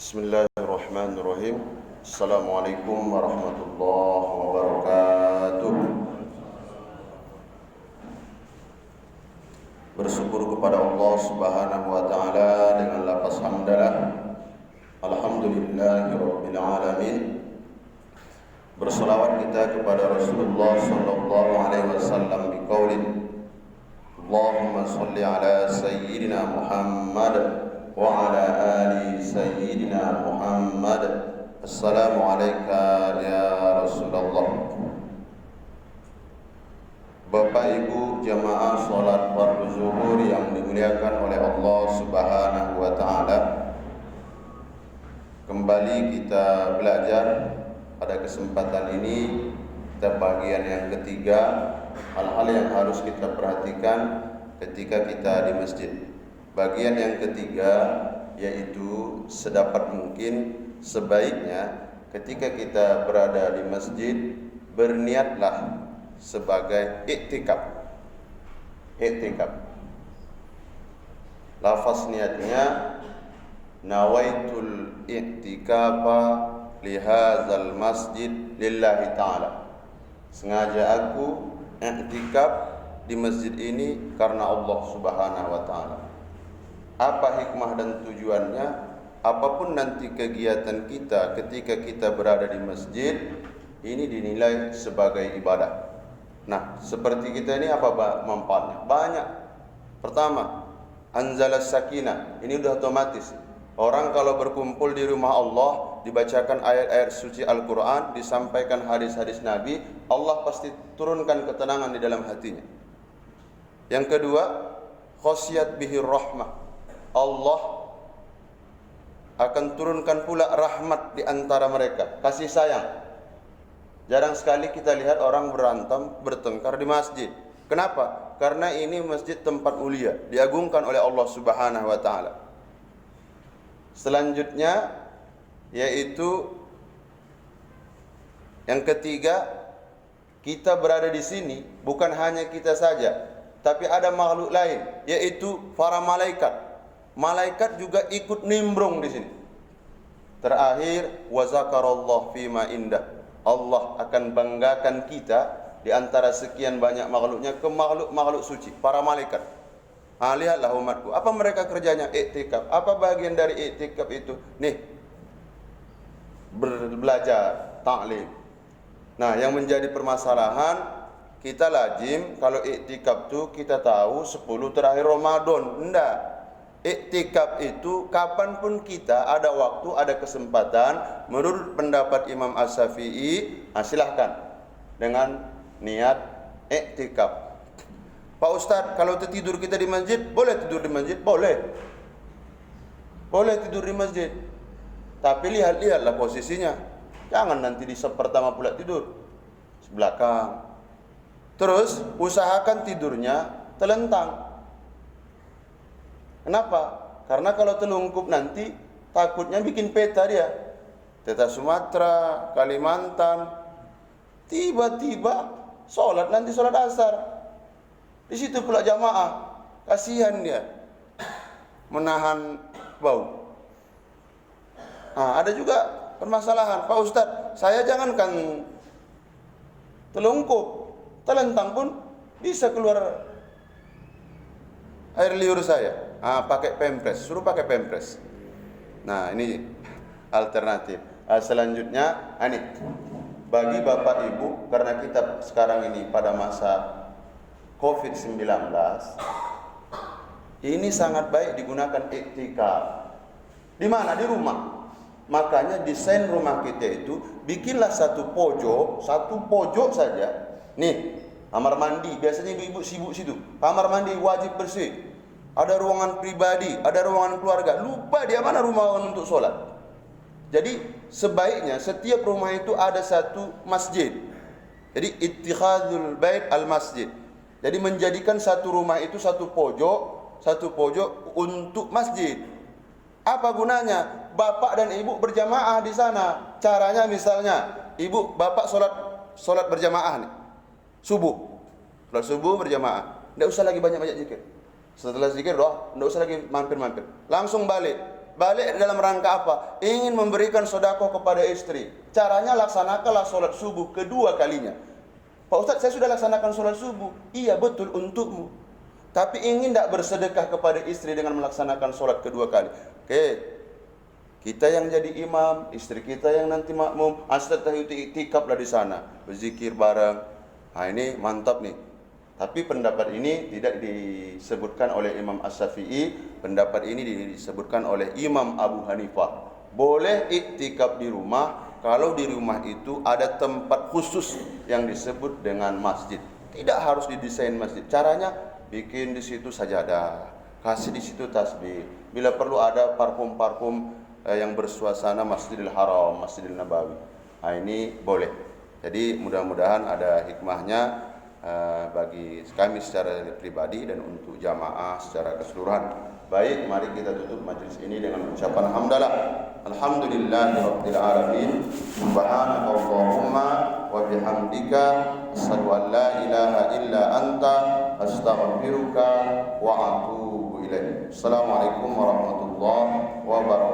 Bismillahirrahmanirrahim. Assalamualaikum warahmatullahi wabarakatuh. Bersyukur kepada Allah Subhanahu wa taala dengan lafaz hamdalah. Alhamdulillahirabbil alamin. Berselawat kita kepada Rasulullah sallallahu alaihi wasallam biqaulin Allahumma shalli ala sayyidina Muhammad wa ala ali sayyidina Muhammad. Assalamu alayka ya Rasulullah. Bapak Ibu jamaah salat fardu zuhur yang dimuliakan oleh Allah Subhanahu wa taala, kembali kita belajar pada kesempatan ini. Kita bagian yang ketiga, hal-hal yang harus kita perhatikan ketika kita di masjid. Bagian yang ketiga yaitu sedapat mungkin sebaiknya ketika kita berada di masjid berniatlah sebagai iktikaf. Iktikaf. Lafaz niatnya nawaitul iktikafa li hadzal masjid lillahi ta'ala. Sengaja aku iktikaf di masjid ini karena Allah Subhanahu wa taala. Apa hikmah dan tujuannya? Apapun nanti kegiatan kita ketika kita berada di masjid, ini dinilai sebagai ibadah. Nah, seperti kita ini apa manfaatnya? Banyak. Pertama, anzalas sakinah. Ini sudah otomatis. Orang kalau berkumpul di rumah Allah, dibacakan ayat-ayat suci Al-Quran, disampaikan hadis-hadis Nabi, Allah pasti turunkan ketenangan di dalam hatinya. Yang kedua, khosiyat bihir rahmah. Allah akan turunkan pula rahmat di antara mereka, kasih sayang. Jarang sekali kita lihat orang berantem, bertengkar di masjid. Kenapa? Karena ini masjid tempat mulia, diagungkan oleh Allah Subhanahu wa taala. Selanjutnya yaitu yang ketiga, kita berada di sini bukan hanya kita saja, tapi ada makhluk lain, yaitu para malaikat. Malaikat juga ikut nimbrung di sini. Terakhir, wa zakarallahu fima indah. Allah akan banggakan kita di antara sekian banyak makhluknya ke makhluk-makhluk suci, para malaikat. Lihatlah umatku, apa mereka kerjanya? Iktikaf. Apa bagian dari iktikaf itu? Nih, belajar, ta'lim. Nah, yang menjadi permasalahan, kita lazim kalau iktikaf itu kita tahu 10 terakhir Ramadan. Enggak. Iktikaf itu kapanpun kita ada waktu, ada kesempatan. Menurut pendapat Imam As-Syafi'i, silahkan dengan niat iktikaf. Pak Ustadz, kalau tertidur kita di masjid, boleh tidur di masjid? Boleh. Boleh tidur di masjid. Tapi lihatlah posisinya. Jangan nanti di pertama pula tidur, sebelakang. Terus usahakan tidurnya telentang. Kenapa? Karena kalau telungkup nanti takutnya bikin peta dia. Peta Sumatera, Kalimantan. Tiba-tiba nanti sholat asar. Di situ pula jamaah. Kasihan dia menahan bau. Ada juga permasalahan. Pak Ustadz, saya jangankan telungkup, telentang pun bisa keluar air liur saya. Pakai pempres, suruh pakai pempres. Nah, ini alternatif. Selanjutnya, ini bagi Bapak Ibu, karena kita sekarang ini pada masa COVID-19, ini sangat baik digunakan iktikaf. Di mana? Di rumah. Makanya desain rumah kita itu bikinlah satu pojok saja. Nih, kamar mandi, biasanya ibu-ibu sibuk situ. Kamar mandi wajib bersih. Ada ruangan pribadi, ada ruangan keluarga. Lupa dia mana rumah untuk sholat. Jadi sebaiknya setiap rumah itu ada satu masjid. Jadi ittikhadzul bait al masjid. Jadi menjadikan satu rumah itu satu pojok untuk masjid. Apa gunanya? Bapak dan ibu berjamaah di sana. Caranya misalnya, bapak sholat berjamaah nih. Sholat subuh berjamaah. Tidak usah lagi banyak-banyak zikir. Setelah zikir doa, tidak usah lagi mampir-mampir. Langsung balik. Balik dalam rangka apa? Ingin memberikan sedekah kepada istri. Caranya laksanakanlah sholat subuh kedua kalinya. Pak Ustadz, saya sudah laksanakan sholat subuh. Iya betul untukmu. Tapi ingin tak bersedekah kepada istri dengan melaksanakan sholat kedua kali? Oke, kita yang jadi imam, istri kita yang nanti makmum, astagfirullah itikaflah di sana, berzikir bareng. Nah ini mantap nih. Tapi pendapat ini tidak disebutkan oleh Imam Asy-Syafi'i, pendapat ini disebutkan oleh Imam Abu Hanifah. Boleh iktikaf di rumah kalau di rumah itu ada tempat khusus yang disebut dengan masjid. Tidak harus didesain masjid. Caranya bikin di situ sajadah, kasih di situ tasbih. Bila perlu ada parfum-parfum yang bersuasana Masjidil Haram, Masjidil Nabawi. Nah, ini boleh. Jadi mudah-mudahan ada hikmahnya bagi kami secara pribadi dan untuk jamaah secara keseluruhan. Baik, mari kita tutup majlis ini dengan ucapan hamdalah. Alhamdulillahirabbil alamin. Subhanakallahumma wa bihamdika asyhadu an la ilaha illa anta astaghfiruka wa atubu ilaik. Assalamualaikum warahmatullahi wabarakatuh.